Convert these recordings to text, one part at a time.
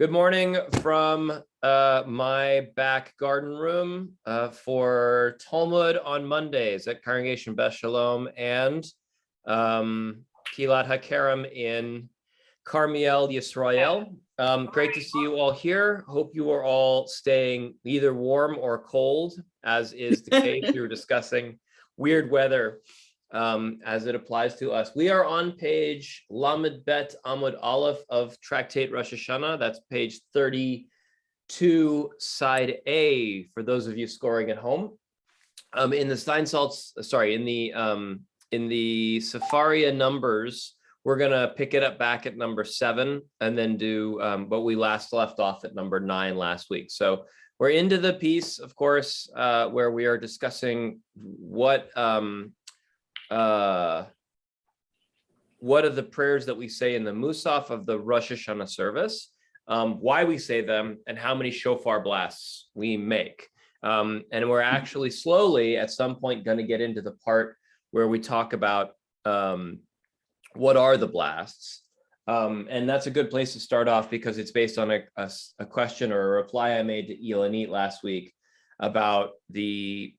Good morning from my back garden room for Talmud on Mondays at Congregation Beth Shalom and Kilat HaKerem in Carmiel, Yisrael. Great to see you all here. Hope you are all staying either warm or cold, as is the case. We were discussing weird weather as it applies to us. We are on page Lamed Bet Amud Aleph of Tractate Rosh Hashanah. That's page 32, side A, for those of you scoring at home. In the in the Sefaria numbers, we're gonna pick it up back at number 7 and then do what we last left off at number 9 last week. So we're into the piece, of course, where we are discussing what are the prayers that we say in the Mussaf of the Rosh Hashanah service, why we say them, and how many shofar blasts we make. And we're actually slowly at some point going to get into the part where we talk about what are the blasts. And that's a good place to start off because it's based on a question or a reply I made to Ilanit last week about the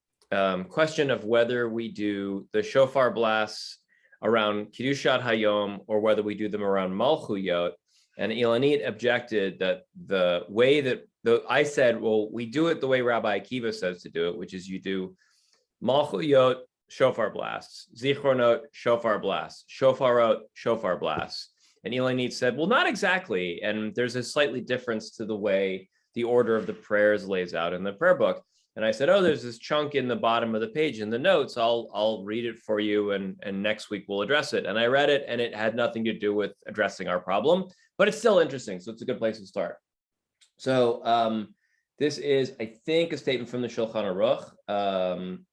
question of whether we do the shofar blasts around Kedushat Hayom or whether we do them around Malchuyot. And Ilanit objected that the way that I said, well, we do it the way Rabbi Akiva says to do it, which is you do Malchuyot, shofar blasts, Zichronot, shofar blasts, shofarot, shofar blasts. And Ilanit said, well, not exactly. And there's a slightly difference to the way the order of the prayers lays out in the prayer book. And I said, oh, there's this chunk in the bottom of the page in the notes. I'll read it for you, and next week we'll address it. And I read it, and it had nothing to do with addressing our problem, but it's still interesting. So it's a good place to start. So this is, I think, a statement from the Shulchan Aruch,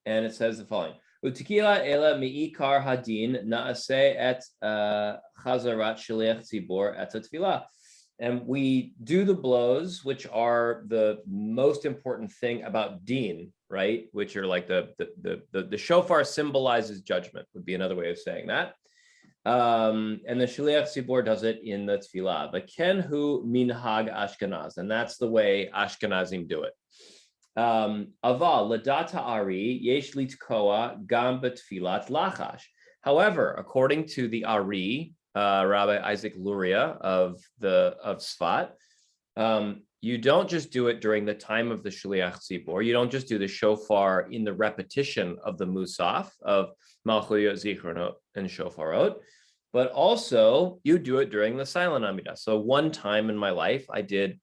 and it says the following. Utikila ela mi'ikar hadin na'aseh et chazarat shliach tzibor et tefillah. And we do the blows, which are the most important thing about din, right? Which are like the shofar symbolizes judgment, would be another way of saying that. And the shliach tzibor does it in the tefillah. But ken hu minhag Ashkenaz, and that's the way Ashkenazim do it. Aval ladata ari yesh litkoa gam betfilat lachash. However, according to the Ari, Rabbi Isaac Luria of Sfat, you don't just do it during the time of the Shliach Tzibor. You don't just do the shofar in the repetition of the Musaf of Malchuyot, Zichronot, and Shofarot, but also you do it during the silent Amidah. So one time in my life, I did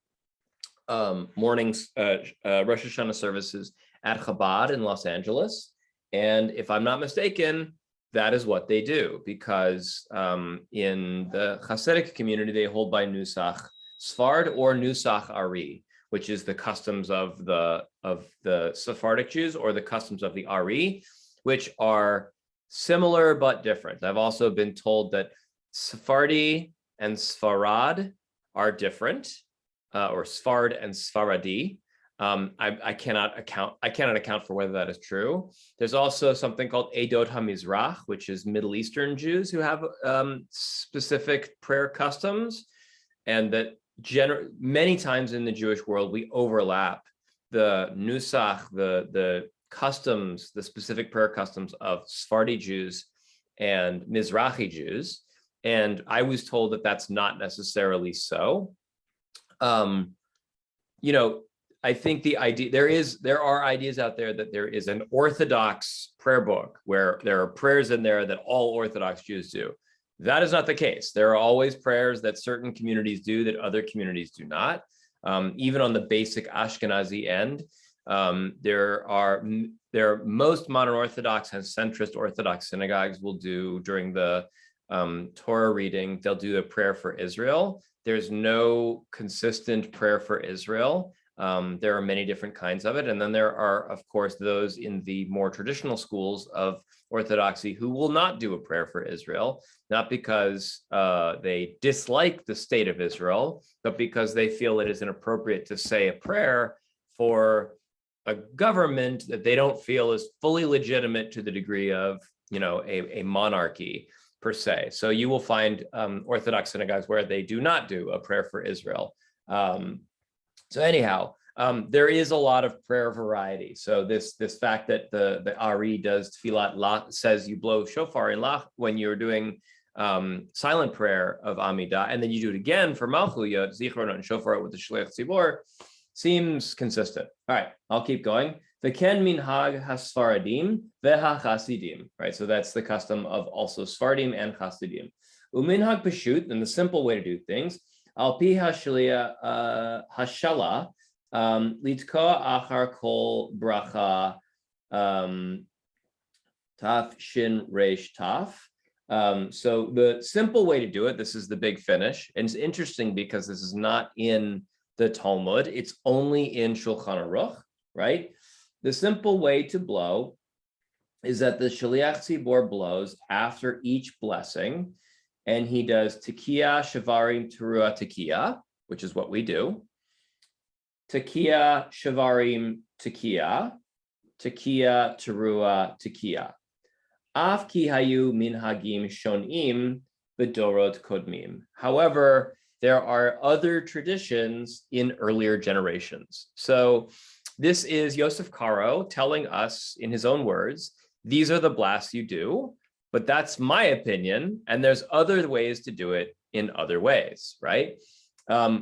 mornings Rosh Hashanah services at Chabad in Los Angeles, and if I'm not mistaken, that is what they do, because in the Hasidic community, they hold by Nusach Sfard or Nusach Ari, which is the customs of the Sephardic Jews or the customs of the Ari, which are similar but different. I've also been told that Sephardi and Sfarad are different, or Sfard and Sfaradi. I cannot account for whether that is true. There's also something called Edot HaMizrach, which is Middle Eastern Jews who have specific prayer customs, and that many times in the Jewish world we overlap the nusach, the customs, the specific prayer customs of Sephardi Jews and Mizrahi Jews. And I was told that that's not necessarily so. I think the idea there are ideas out there that there is an Orthodox prayer book where there are prayers in there that all Orthodox Jews do. That is not the case. There are always prayers that certain communities do that other communities do not. Even on the basic Ashkenazi end, there are most modern Orthodox and centrist Orthodox synagogues will do during the Torah reading, they'll do a prayer for Israel. There's no consistent prayer for Israel. There are many different kinds of it. And then there are, of course, those in the more traditional schools of Orthodoxy who will not do a prayer for Israel, not because they dislike the state of Israel, but because they feel it is inappropriate to say a prayer for a government that they don't feel is fully legitimate to the degree of, a monarchy per se. So you will find Orthodox synagogues where they do not do a prayer for Israel. So anyhow, there is a lot of prayer variety. So this fact that the Ari does tefillat lach, says you blow shofar in lach when you're doing silent prayer of Amidah, and then you do it again for Malchuyot, Zichron, and shofar with the Shliach Tzibor, seems consistent. All right, I'll keep going. V'ken minhag hasfaradim ve'hachasidim. Right, so that's the custom of also Sfaradim and Chasidim. Uminhag pashut, and the simple way to do things. Al pi hashalia hashala litkoa achar kol bracha taf shin reish taf. So the simple way to do it, this is the big finish, and it's interesting because this is not in the Talmud, it's only in Shulchan Aruch, right? The simple way to blow is that the Shaliach Tzibor blows after each blessing, and he does Tekiah, Shavarim, Teruah, Tekiah, which is what we do. Tekiah, Shavarim, Tekiah, Tekiah, Teruah, Tekiah. Af ki hayu minhagim shonim b'dorot kodmim. However, there are other traditions in earlier generations. So this is Yosef Karo telling us in his own words, these are the blasts you do, but that's my opinion, and there's other ways to do it in other ways, right?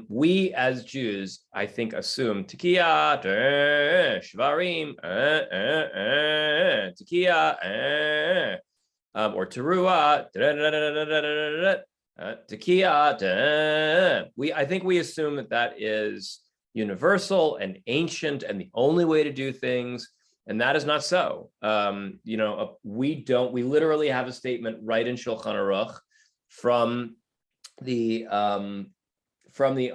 We as Jews, I think, assume Tekiah, Shvarim, Tekiah, or Teruah, Tekiah. I think we assume that is universal and ancient and the only way to do things, and that is not so. We literally have a statement right in Shulchan Aruch from the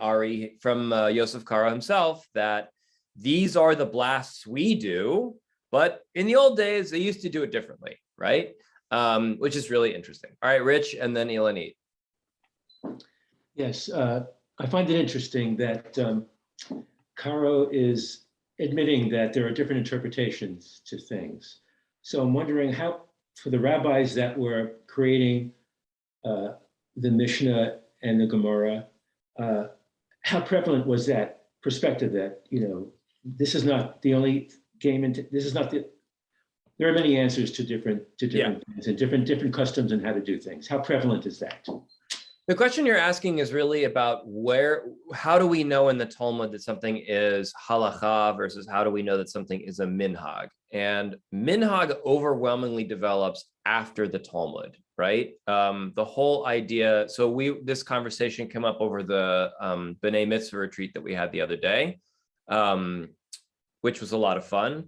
Ari, from Yosef Karo himself, that these are the blasts we do, but in the old days, they used to do it differently, right? Which is really interesting. All right, Rich, and then Ilanit. Yes, I find it interesting that Karo is admitting that there are different interpretations to things. So I'm wondering how, for the rabbis that were creating the Mishnah and the Gemara, how prevalent was that perspective that, this is not the only game into, this is not the, there are many answers to different things and different customs and how to do things. How prevalent is that? The question you're asking is really about how do we know in the Talmud that something is halacha versus how do we know that something is a minhag? And minhag overwhelmingly develops after the Talmud, right? The whole idea, so this conversation came up over the B'nai Mitzvah retreat that we had the other day, which was a lot of fun.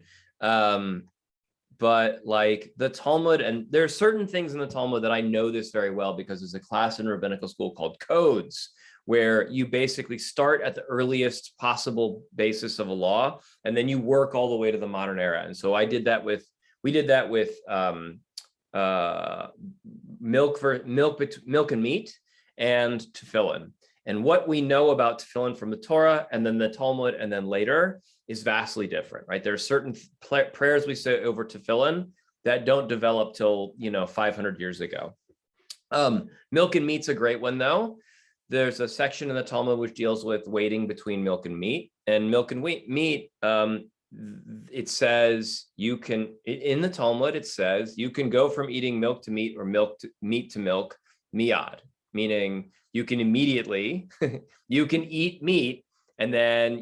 But like the Talmud, and there are certain things in the Talmud that I know this very well because there's a class in rabbinical school called Codes, where you basically start at the earliest possible basis of a law, and then you work all the way to the modern era. And so we did that with milk and meat and tefillin. And what we know about tefillin from the Torah and then the Talmud and then later is vastly different, right? There are certain prayers we say over tefillin that don't develop till 500 years ago. Milk and meat's a great one though. There's a section in the Talmud which deals with waiting between milk and meat. And milk and meat, it says you can, in the Talmud, it says you can go from eating milk to meat or meat to milk miyad, meaning you can immediately, you can eat meat and then,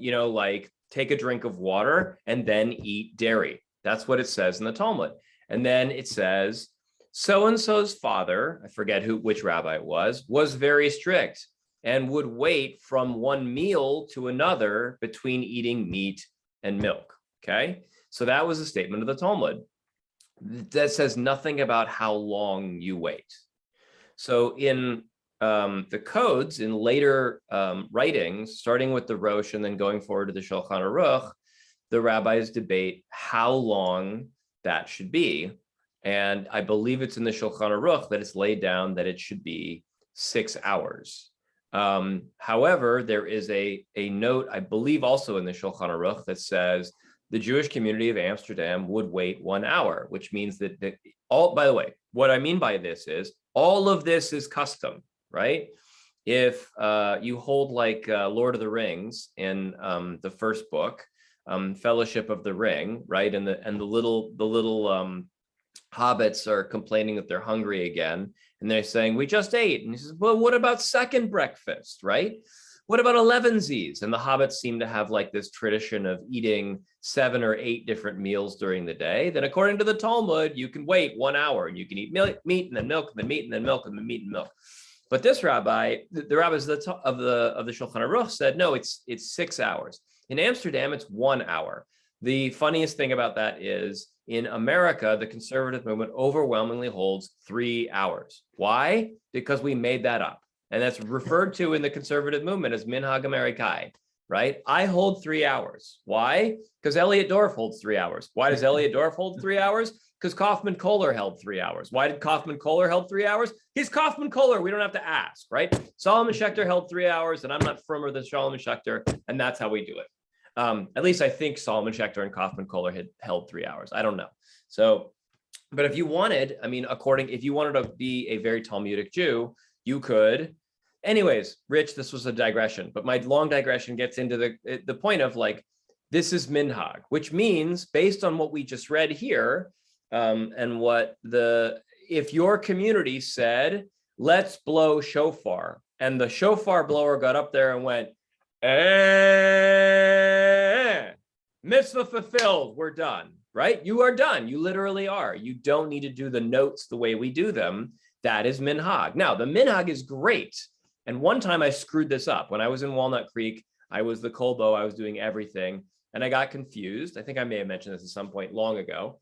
take a drink of water and then eat dairy. That's what it says in the Talmud. And then it says, so-and-so's father, I forget which rabbi it was very strict and would wait from one meal to another between eating meat and milk, okay? So that was a statement of the Talmud. That says nothing about how long you wait. So in the codes in later writings, starting with the Rosh and then going forward to the Shulchan Aruch, the rabbis debate how long that should be. And I believe it's in the Shulchan Aruch that it's laid down that it should be 6 hours. However, there is a note, I believe also in the Shulchan Aruch, that says the Jewish community of Amsterdam would wait 1 hour, which means that by the way, what I mean by this is all of this is custom, right? if you hold like Lord of the Rings in the first book, Fellowship of the Ring, right? And the little hobbits are complaining that they're hungry again, and they're saying, we just ate. And he says, well, what about second breakfast, right? What about elevensies? And the hobbits seem to have like this tradition of eating 7 or 8 different meals during the day. Then according to the Talmud, you can wait 1 hour and you can eat meat and then milk and then meat and then milk and then meat and milk. But this rabbi, the rabbis of the Shulchan Aruch said, no, it's 6 hours. In Amsterdam, it's 1 hour. The funniest thing about that is in America, the conservative movement overwhelmingly holds 3 hours. Why? Because we made that up. And that's referred to in the conservative movement as Minhag Amerikai, right? I hold 3 hours. Why? Because Elliot Dorff holds 3 hours. Why does Elliot Dorff hold 3 hours? Because Kaufman Kohler held 3 hours. Why did Kaufman Kohler held 3 hours? He's Kaufman Kohler. We don't have to ask, right? Solomon Schechter held 3 hours, and I'm not firmer than Solomon Schechter, and that's how we do it. At least I think Solomon Schechter and Kaufman Kohler had held 3 hours. I don't know. So, but if you wanted, I mean, if you wanted to be a very Talmudic Jew, you could. Anyways, Rich, this was a digression, but my long digression gets into the point of like, this is minhag, which means based on what we just read here, and what if your community said, let's blow shofar, and the shofar blower got up there and went, mitzvah fulfilled, we're done, right? You are done. You literally are. You don't need to do the notes the way we do them. That is minhag. Now, the minhag is great. And one time I screwed this up. When I was in Walnut Creek, I was the kolbo, I was doing everything. And I got confused. I think I may have mentioned this at some point long ago.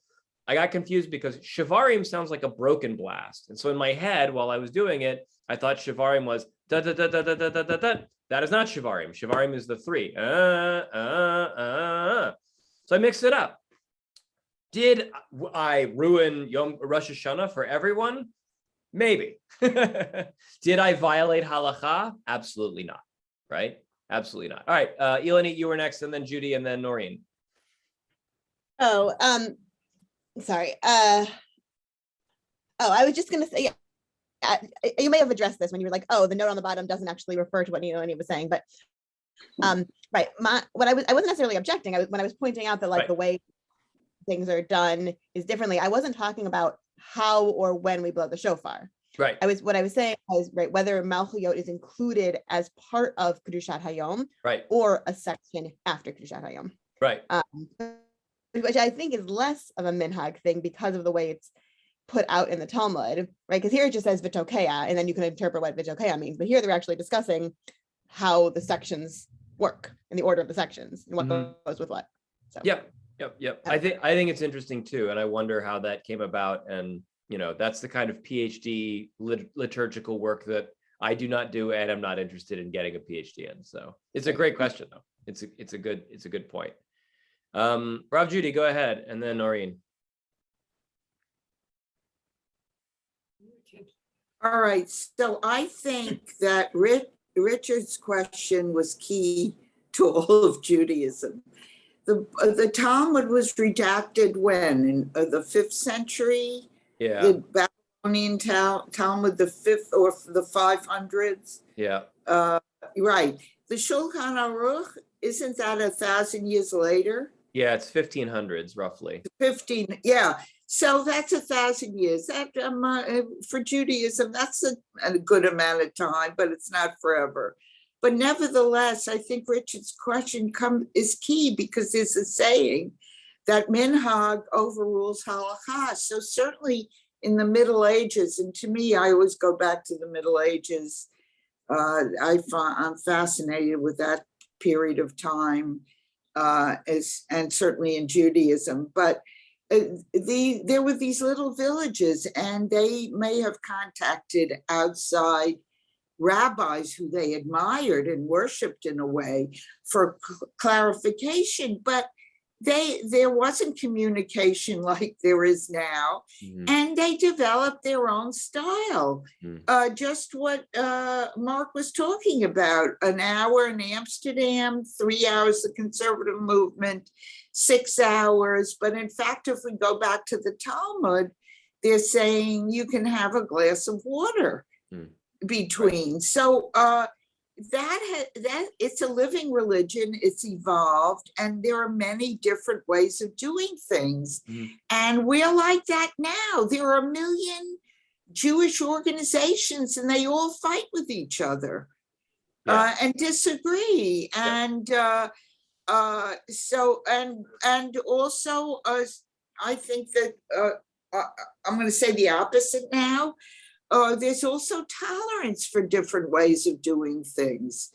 I got confused because Shavarim sounds like a broken blast. And so in my head, while I was doing it, I thought Shavarim was da da da da da da da da da. That is not Shavarim. Shavarim is the 3. So I mixed it up. Did I ruin Rosh Hashanah for everyone? Maybe. Did I violate halacha? Absolutely not. Right? Absolutely not. All right, Eleni, you were next, and then Judy, and then Noreen. Oh, sorry. I was just going to say, you may have addressed this when you were like, oh, the note on the bottom doesn't actually refer to what Eleni was saying, but right. I wasn't necessarily objecting. When I was pointing out that like the way things are done is differently. I wasn't talking about how or when we blow the shofar. Right. What I was saying was right whether Malchuyot is included as part of Kedushat Hayom, right, or a section after Kedushat Hayom, right. Which I think is less of a minhag thing because of the way it's put out in the Talmud, right? Because here it just says v'tokea, and then you can interpret what v'tokea means. But here they're actually discussing how the sections work and the order of the sections and what goes with what. So. Yep. I think it's interesting too, and I wonder how that came about. And that's the kind of PhD liturgical work that I do not do, and I'm not interested in getting a PhD in. So it's a great question, though. It's a good point. Rav Judy, go ahead, and then Noreen. All right, so I think that Richard's question was key to all of Judaism. The Talmud was redacted when? In the 5th century? Yeah. The Babylonian Talmud, the 5th or the 500s? Yeah. Right. The Shulchan Aruch, isn't that 1,000 years later? Yeah, it's 1500s roughly. 15, yeah. So that's 1,000 years. That for Judaism, that's a good amount of time, but it's not forever. But nevertheless, I think Richard's question is key because there's a saying that minhag overrules halakha. So certainly in the Middle Ages, and to me, I always go back to the Middle Ages. I'm fascinated with that period of time, and certainly in Judaism. But there were these little villages, and they may have contacted outside rabbis who they admired and worshipped in a way for clarification, but there wasn't communication like there is now, and they developed their own style. Just what Mark was talking about, an hour in Amsterdam, 3 hours the conservative movement, 6 hours. But in fact, if we go back to the Talmud, they're saying you can have a glass of water. between. So that it's a living religion, it's evolved, and there are many different ways of doing things. And we're like that now. There are a million Jewish organizations and they all fight with each other and disagree. And so also I think that I'm going to say the opposite now. There's also tolerance for different ways of doing things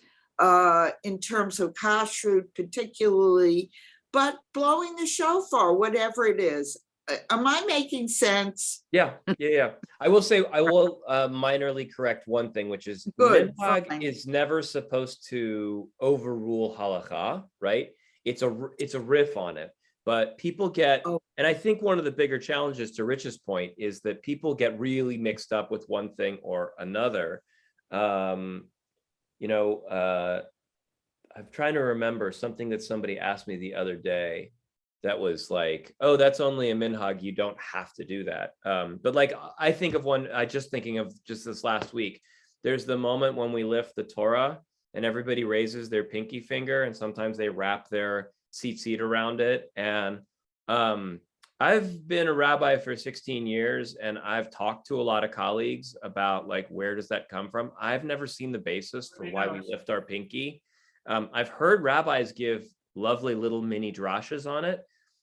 in terms of kashrut particularly, but blowing the shofar, whatever it is. Am I making sense? Yeah. I will minorly correct one thing, which is Good, minhag fine. is never supposed to overrule halacha, right? It's a riff on it, but people get, and I think one of the bigger challenges, to Rich's point, is that people get really mixed up with one thing or another. I'm trying to remember something that somebody asked me the other day that was like, oh, that's only a minhag, you don't have to do that. But like, I think of one, I just thinking of just this last week, there's the moment when we lift the Torah and everybody raises their pinky finger, and sometimes they wrap their tzitzit around it. And I've been a rabbi for 16 years, and I've talked to a lot of colleagues about like, where does that come from? I've never seen the basis for why we lift our pinky. I've heard rabbis give lovely little mini drashas on it,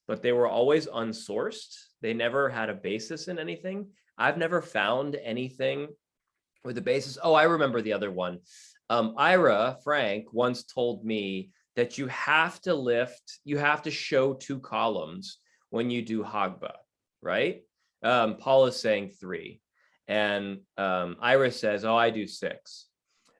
but they were always unsourced. They never had a basis in anything. I've never found anything with a basis. Oh, I remember the other one. Ira Frank once told me that you have to show 2 columns when you do Hagba, right? Paul is saying 3. And Ira says, oh, I do 6.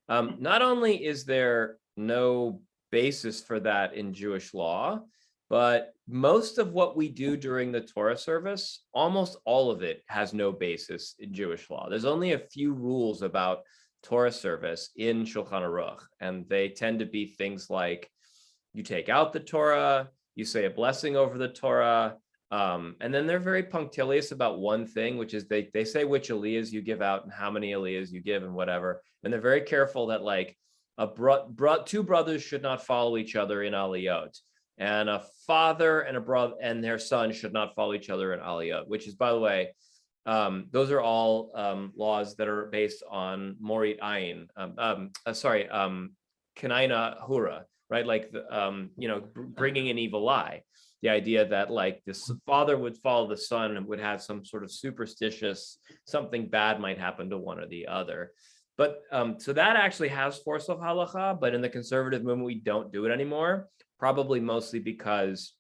Not only is there no basis for that in Jewish law, but most of what we do during the Torah service, almost all of it has no basis in Jewish law. There's only a few rules about Torah service in Shulchan Aruch, and they tend to be things like you take out the Torah, you say a blessing over the Torah, and then they're very punctilious about one thing, which is they say which aliyahs you give out and how many aliyahs you give and whatever, and they're very careful that like two brothers should not follow each other in aliyot, and a father and a brother and their son should not follow each other in aliyot, which is, by the way, those are all laws that are based on morit ayin, kenaina hura, right? Like bringing an evil eye. The idea that like this father would follow the son and would have some sort of superstitious, something bad might happen to one or the other. But so that actually has force of halacha, but in the conservative movement, we don't do it anymore, probably mostly because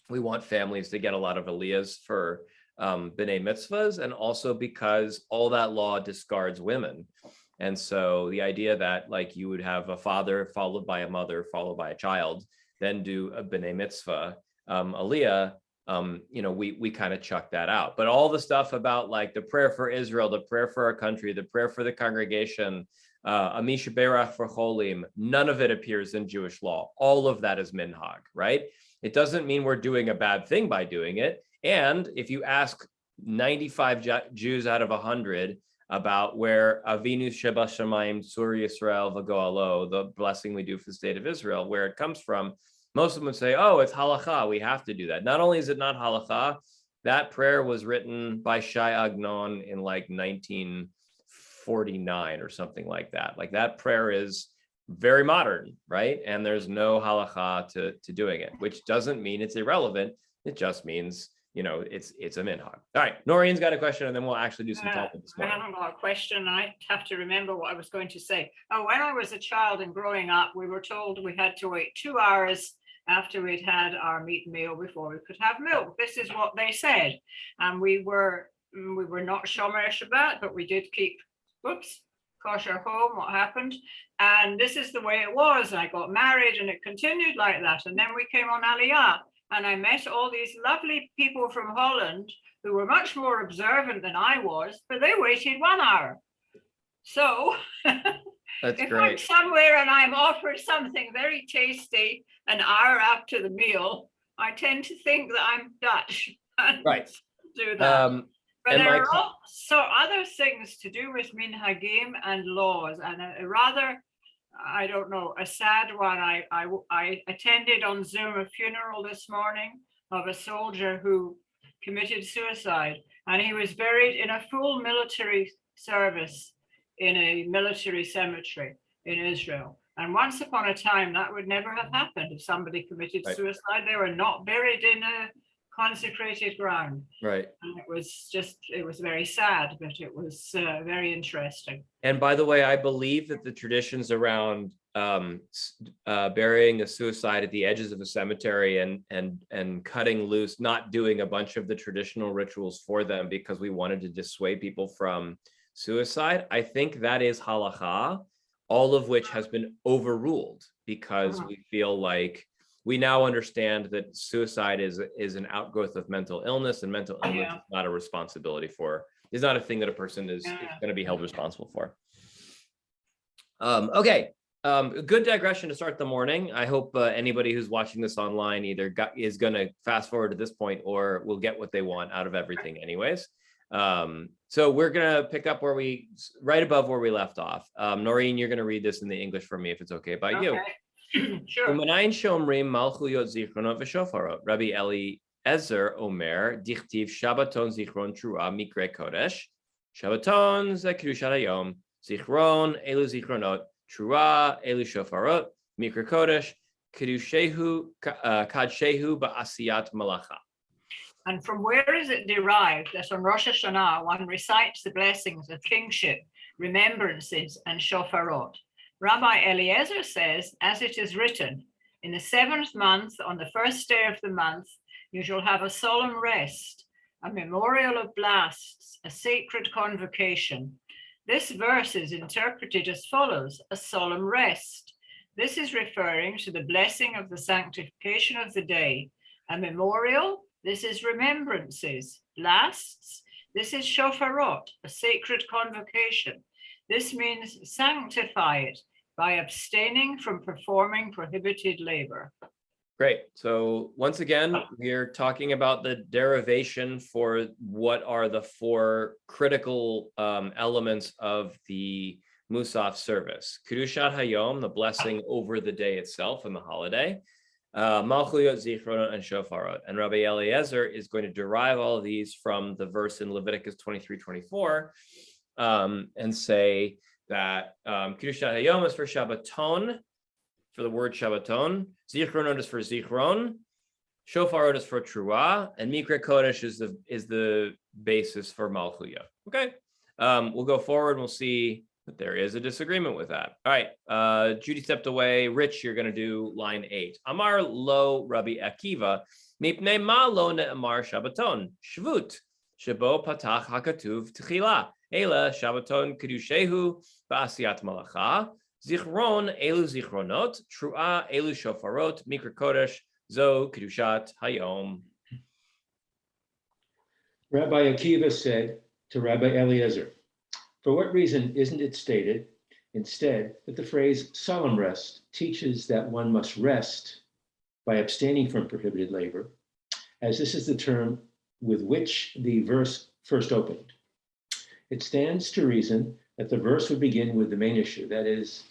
we want families to get a lot of aliyahs for b'nai mitzvahs, and also because all that law discards women. And so the idea that like you would have a father followed by a mother followed by a child, then do a b'nai mitzvah aliyah, we kind of chuck that out. But all the stuff about like the prayer for Israel, the prayer for our country, the prayer for the congregation, Amisha Berach for Cholim, none of it appears in Jewish law. All of that is minhag, right? It doesn't mean we're doing a bad thing by doing it. And if you ask 95 Jews out of 100 about where Avinu Sheba Shamayim Sur Yisrael V'Goalo, the blessing we do for the state of Israel, where it comes from, most of them would say, oh, it's halakha, we have to do that. Not only is it not halakha, that prayer was written by Shai Agnon in like 1949 or something like that. Like that prayer is very modern, right? And there's no halakha to doing it, which doesn't mean it's irrelevant. It just means, it's a minhag. All right, Noreen's got a question, and then we'll actually do some Talmud this morning. I haven't got a question. I have to remember what I was going to say. Oh, when I was a child and growing up, we were told we had to wait 2 hours after we'd had our meat meal before we could have milk. This is what they said. And we were not Shomer Shabbat, but we did keep, kosher home, what happened. And this is the way it was. I got married and it continued like that. And then we came on Aliyah, and I met all these lovely people from Holland who were much more observant than I was, but they waited 1 hour. So That's if great. I'm somewhere and I'm offered something very tasty an hour after the meal, I tend to think that I'm Dutch. Right. Do that. But And there my are also other things to do with minhagim and laws, and a rather, I don't know, a sad one. I attended on Zoom a funeral this morning of a soldier who committed suicide, and he was buried in a full military service in a military cemetery in Israel. And once upon a time, that would never have happened if somebody committed Right. suicide. They were not buried in a consecrated ground. right. And it was very sad, but it was very interesting. And by the way, I believe that the traditions around burying a suicide at the edges of a cemetery and cutting loose, not doing a bunch of the traditional rituals for them because we wanted to dissuade people from suicide, I think that is halacha, all of which has been overruled because we feel like we now understand that suicide is an outgrowth of mental illness, and mental illness is not a responsibility for, is not a thing that a person is going to be held responsible for. Okay, good digression to start the morning. I hope anybody who's watching this online either is going to fast forward to this point or will get what they want out of everything anyways. So we're going to pick up right above where we left off. Noreen, you're going to read this in the English for me if it's okay by you. Sure. U'manayin shomrim malchuyot zichronot v'shofarot. Rabbi Eliezer Omer, dichtiv Shabbaton zichron trua mikre kodesh. Shabbaton ze kedushat hayom. Zichron elu zichronot trua elu shofarot mikre kodesh. Kedushehu kadshehu ba'asiyat malacha. And from where is it derived that on Rosh Hashanah one recites the blessings of kingship, remembrances, and shofarot? Rabbi Eliezer says, as it is written, in the 7th month, on the 1st day of the month, you shall have a solemn rest, a memorial of blasts, a sacred convocation. This verse is interpreted as follows: a solemn rest. This is referring to the blessing of the sanctification of the day. A memorial, this is remembrances. Blasts, this is shofarot, a sacred convocation. This means sanctify it by abstaining from performing prohibited labor. Great. So once again, we're talking about the derivation for what are the 4 critical elements of the Mussaf service. Kedushat Hayom, the blessing over the day itself and the holiday. Malchuyot, Zichronot, and Shofarot. And Rabbi Eliezer is going to derive all of these from the verse in Leviticus 23:24 and say that Kedushat Hayom is for Shabbaton, for the word Shabbaton. Zichronot is for Zichron. Shofarot is for Trua, and Mikra Kodesh is the basis for Malchuyot. Okay, we'll go forward and we'll see that there is a disagreement with that. All right, Judy stepped away. Rich, you're going to do line 8. Amar lo Rabbi Akiva, mipnei ma lo ne'amar Shabbaton, Shvut, shebo patach hakatuv techila, ela Shabbaton kedushehu ba'asiyat malacha, zichron elu zichronot, trua elu shofarot, mikra kodesh, zo kedushat hayom. Rabbi Akiva said to Rabbi Eliezer, for what reason isn't it stated instead that the phrase solemn rest teaches that one must rest by abstaining from prohibited labor, as this is the term with which the verse first opened? It stands to reason that the verse would begin with the main issue, that is,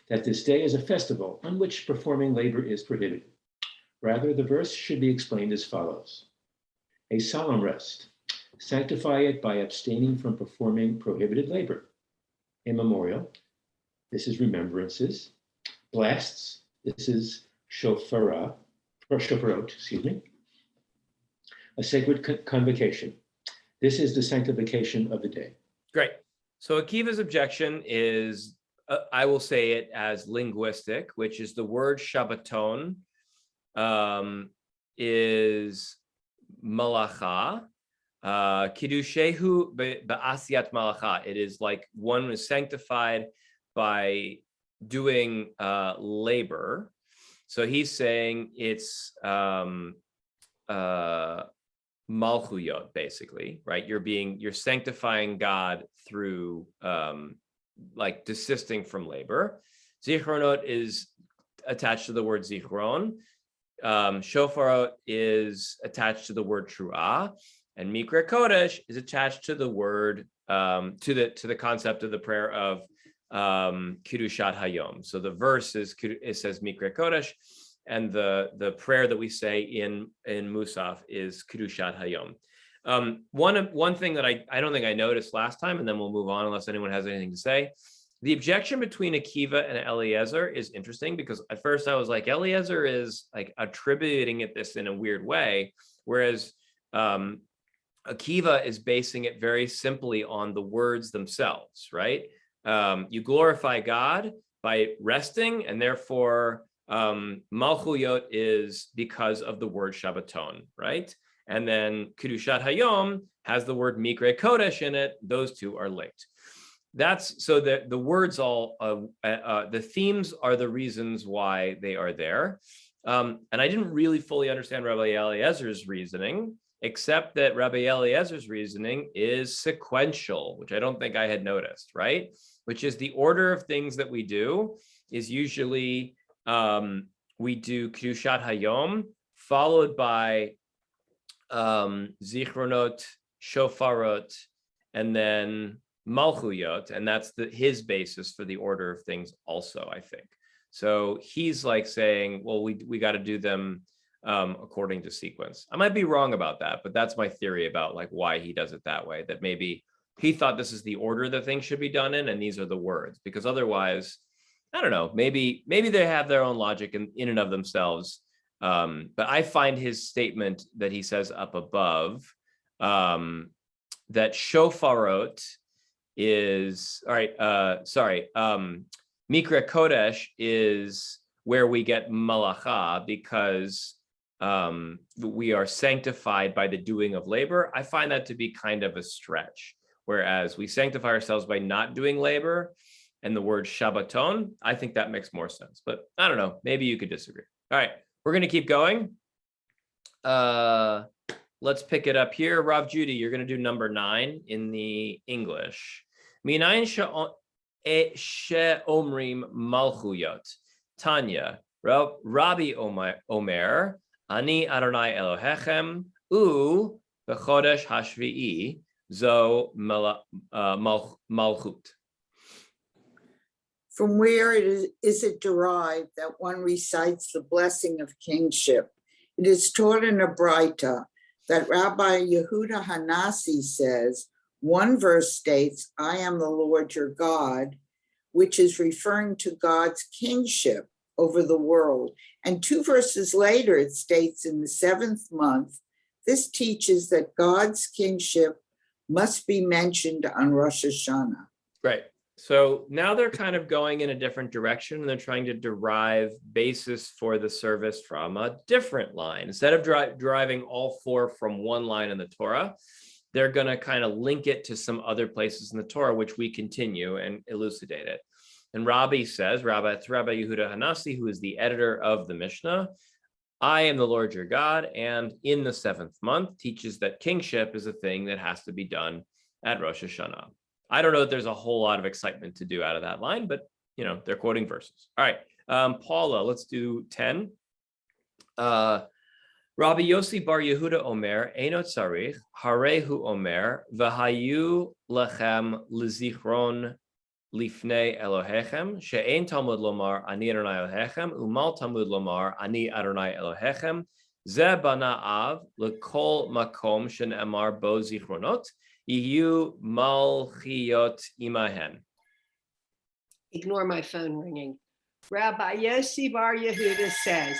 that this day is a festival on which performing labor is prohibited. Rather, the verse should be explained as follows: a solemn rest, sanctify it by abstaining from performing prohibited labor. A memorial, this is remembrances. Blasts, this is shofarot, a sacred convocation. This is the sanctification of the day. Great. So Akiva's objection is, I will say it as linguistic, which is the word Shabbaton is malacha. Kidushehu ba'asiyat malacha. It is like one is sanctified by doing labor. So he's saying it's malchuyot, basically, right? You're sanctifying God through like desisting from labor. Zichronot is attached to the word zichron. Shofarot is attached to the word truah. And Mikra Kodesh is attached to the word, to the concept of the prayer of Kedushat Hayom. So the verse it says Mikra Kodesh, and the prayer that we say in Mussaf is Kedushat Hayom. One thing that I don't think I noticed last time, and then we'll move on unless anyone has anything to say. The objection between Akiva and Eliezer is interesting, because at first I was like, Eliezer is like attributing this in a weird way, whereas Akiva is basing it very simply on the words themselves, right? You glorify God by resting, and therefore Malchuyot is because of the word Shabbaton, right? And then Kedushat Hayom has the word Mikra Kodesh in it. Those two are linked. That's so that the words the themes are the reasons why they are there. And I didn't really fully understand Rabbi Eliezer's reasoning, except that Rabbi Eliezer's reasoning is sequential, which I don't think I had noticed, right? Which is the order of things that we do is usually we do Kedushat Hayom, followed by Zichronot, Shofarot, and then Malchuyot, and that's his basis for the order of things also, I think. So he's like saying, well, we got to do them according to sequence. I might be wrong about that, but that's my theory about like why he does it that way, that maybe he thought this is the order that things should be done in, and these are the words, because otherwise, I don't know, maybe they have their own logic in and of themselves. But I find his statement that he says up above, that shofarot is, all right, Mikra Kodesh is where we get malacha, because we are sanctified by the doing of labor. I find that to be kind of a stretch, whereas we sanctify ourselves by not doing labor, and the word Shabbaton, I think that makes more sense, but I don't know, maybe you could disagree. All right, we're going to keep going. Let's pick it up here. Rav Judy, you're going to do number 9 in the English. Minayin she'omrim malchuyot. Tanya, Rabbi Omer, Ani Adonai Elohechem, b'chodesh hashvi'i, zo malchut. From where is it derived that one recites the blessing of kingship? It is taught in a Braita that Rabbi Yehuda Hanasi says, one verse states, I am the Lord your God, which is referring to God's kingship over the world. And 2 verses later, it states in the 7th month, this teaches that God's kingship must be mentioned on Rosh Hashanah. Right. So now they're kind of going in a different direction, and they're trying to derive basis for the service from a different line. Instead of deriving all 4 from one line in the Torah, they're going to kind of link it to some other places in the Torah, which we continue and elucidate it. And Rabbi says, it's Rabbi Yehuda Hanasi, who is the editor of the Mishnah, I am the Lord your God, and in the 7th month teaches that kingship is a thing that has to be done at Rosh Hashanah. I don't know that there's a whole lot of excitement to do out of that line, but they're quoting verses. All right, Paula, let's do 10. Rabbi Yossi Bar Yehuda Omer, Eino Tzarich, Harehu Omer, V'hayu Lechem L'zichron Lifnei Elohechem, She'ein Talmud Lomar Ani Adonai Elohechem, Umal Talmud Lomar Ani Adonai Elohechem, Ze Bana Av L'kol Makom She'nemar Bo Zichronot, Iyu Malchiot Imahen. Ignore my phone ringing. Rabbi Yossi Bar Yehuda says,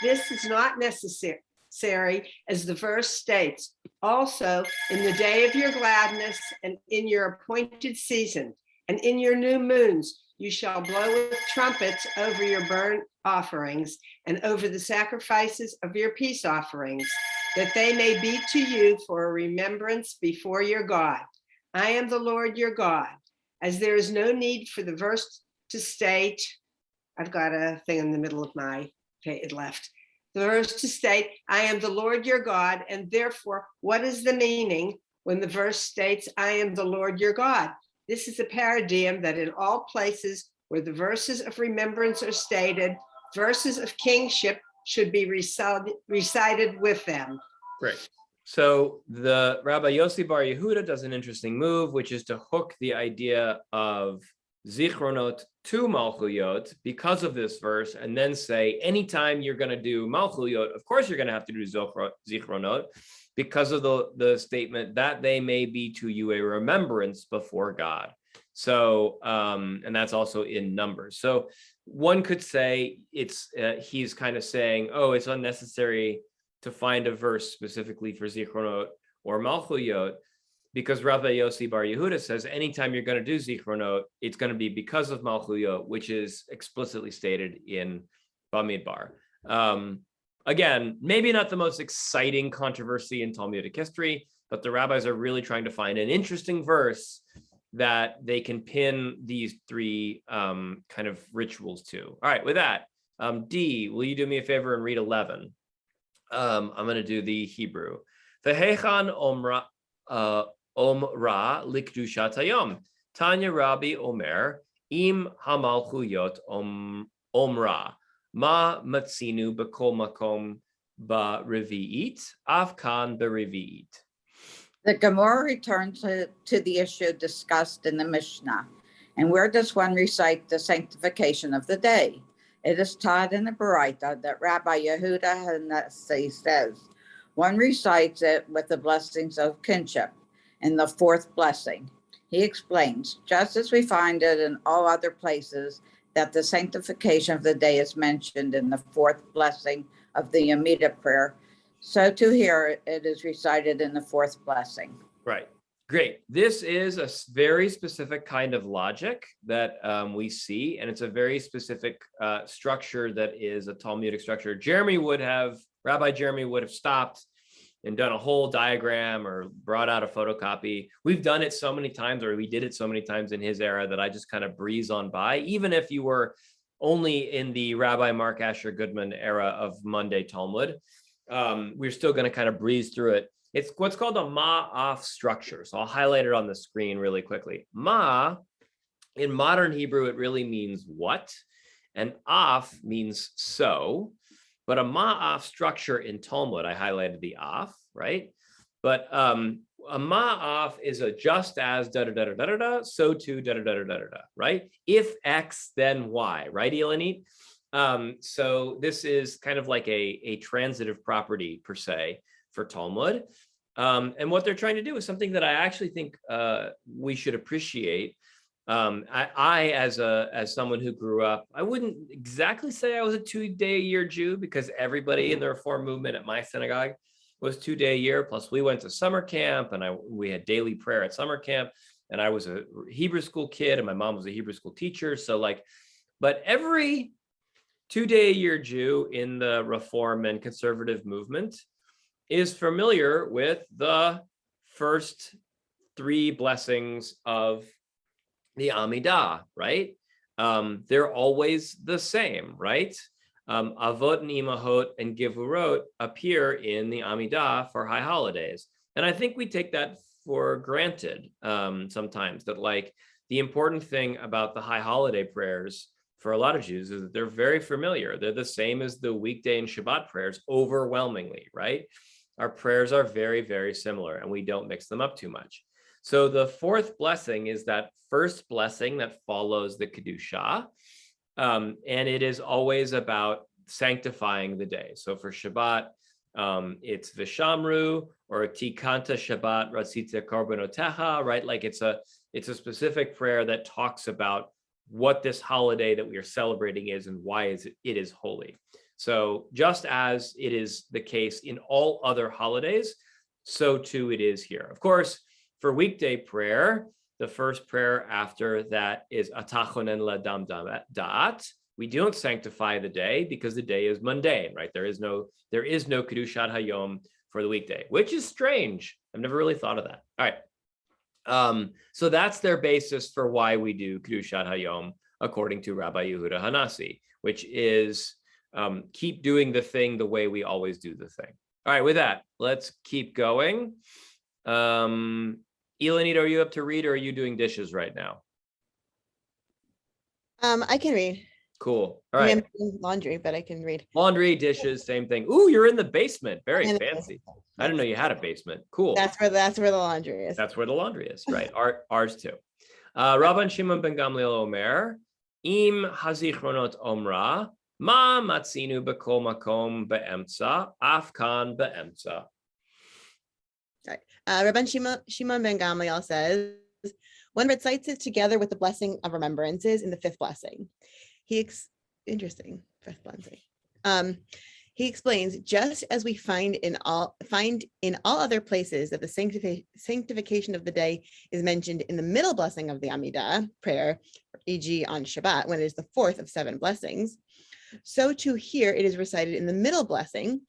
this is not necessary, as the verse states. Also, in the day of your gladness and in your appointed season and in your new moons, you shall blow with trumpets over your burnt offerings and over the sacrifices of your peace offerings, that they may be to you for a remembrance before your God. I am the Lord your God. As there is no need for the verse to state, I've got a thing in the middle of my, okay, it left. The verse to state, I am the Lord your God, and therefore, what is the meaning when the verse states, I am the Lord your God? This is a paradigm that in all places where the verses of remembrance are stated, verses of kingship should be recited with them. Great. So the Rabbi Yossi Bar Yehuda does an interesting move, which is to hook the idea of Zichronot to Malchuyot because of this verse, and then say, anytime you're going to do Malchuyot, of course you're going to have to do Zichronot because of the statement that they may be to you a remembrance before God. So, and that's also in Numbers. So one could say he's kind of saying, oh, it's unnecessary to find a verse specifically for Zichronot or Malchuyot, because Rabbi Yossi Bar Yehuda says anytime you're going to do Zichronot, it's going to be because of Malchuyot, which is explicitly stated in Bamidbar. Again, maybe not the most exciting controversy in Talmudic history, but the rabbis are really trying to find an interesting verse that they can pin these three kind of rituals to. All right, with that, D, will you do me a favor and read 11? I'm going to do the Hebrew. Vehechan omra likdushat hayom. Tanya Rabbi Omer im hamalchuyot omra. Ma matzinu b'kol makom b'revi'it, avkan b'revi'it. The Gemara returns to the issue discussed in the Mishnah. And where does one recite the sanctification of the day? It is taught in the Baraita that Rabbi Yehuda Hanassi says, one recites it with the blessings of kinship in the fourth blessing. He explains, just as we find it in all other places, that the sanctification of the day is mentioned in the fourth blessing of the Amidah prayer, so too here it is recited in the fourth blessing. Right. Great. This is a very specific kind of logic that we see, and it's a very specific structure that is a Talmudic structure. Rabbi Jeremy would have stopped and done a whole diagram or brought out a photocopy. We've done it so many times, or we did it so many times in his era, that I just kind of breeze on by. Even if you were only in the Rabbi Mark Asher Goodman era of Monday Talmud, we're still going to kind of breeze through it. It's what's called a ma'af structure. So I'll highlight it on the screen really quickly. Ma, in modern Hebrew, it really means what, and af means so. But a ma'af structure in Talmud, I highlighted the af, right? But a ma'af is a just as da-da-da-da-da-da, so too da-da-da-da-da-da, right? If X, then Y, right, Elanit? So this is kind of like a transitive property per se for Talmud. And what they're trying to do is something that I actually think we should appreciate. I as someone who grew up, I wouldn't exactly say I was a 2-day-a-year Jew, because everybody in the Reform movement at my synagogue was 2-day-a-year. Plus we went to summer camp, and we had daily prayer at summer camp, and I was a Hebrew school kid, and my mom was a Hebrew school teacher. So but every 2-day-a-year Jew in the Reform and conservative movement is familiar with the first 3 blessings of the Amidah, right? They're always the same, right? Avot and Imahot and Givurot appear in the Amidah for high holidays. And I think we take that for granted sometimes, that the important thing about the high holiday prayers for a lot of Jews is that they're very familiar. They're the same as the weekday and Shabbat prayers overwhelmingly, right? Our prayers are very, very similar, and we don't mix them up too much. So the fourth blessing is that first blessing that follows the Kedusha, and it is always about sanctifying the day. So for Shabbat, it's Vishamru or Tikanta Shabbat Recite Korbonotecha, right? It's a specific prayer that talks about what this holiday that we are celebrating is and why it is holy. So just as it is the case in all other holidays, so too it is here. Of course, for weekday prayer, the first prayer after that is Atachonen Ladam Da'at. We don't sanctify the day because the day is mundane, right? There is no Kedushat Hayom for the weekday, which is strange. I've never really thought of that. All right. So that's their basis for why we do Kedushat Hayom, according to Rabbi Yehuda Hanassi, which is keep doing the thing the way we always do the thing. All right, with that, let's keep going. Elanita, are you up to read, or are you doing dishes right now? I can read. Cool. All I right. mean, I'm doing laundry, but I can read. Laundry, dishes, same thing. Ooh, you're in the basement. Very In the fancy. basement. I didn't know you had a basement. Cool. That's where the laundry is. That's where the laundry is. Right. Ours too. Rabban Shimon ben Gamliel Omer, Im Hazichronot Omra, Ma Matzinu Bekol Makom Be'emtza, Afkan Be'emtza. Rabban Shimon ben Gamliel says, one recites it together with the blessing of remembrances in the fifth blessing. Interesting, fifth blessing. He explains, just as we find in all other places that the sanctification of the day is mentioned in the middle blessing of the Amidah prayer, e.g. on Shabbat, when it is the fourth of 7 blessings, so too here it is recited in the middle blessing,